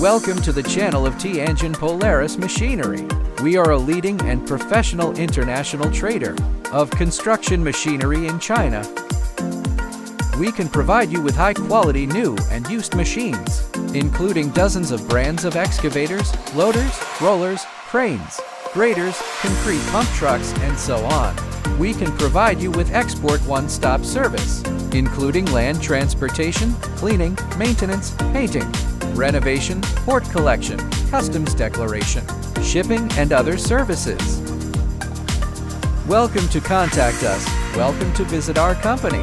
Welcome to the channel of Tianjin Polaris Machinery. We are a leading and professional international trader of construction machinery in China. We can provide you with high-quality new and used machines, including dozens of brands of excavators, loaders, rollers, cranes, graders, concrete pump trucks, and so on. We can provide you with export one-stop service, including land transportation, cleaning, maintenance, painting, renovation, port collection, customs declaration, shipping, and other services. Welcome to contact us. Welcome to visit our company.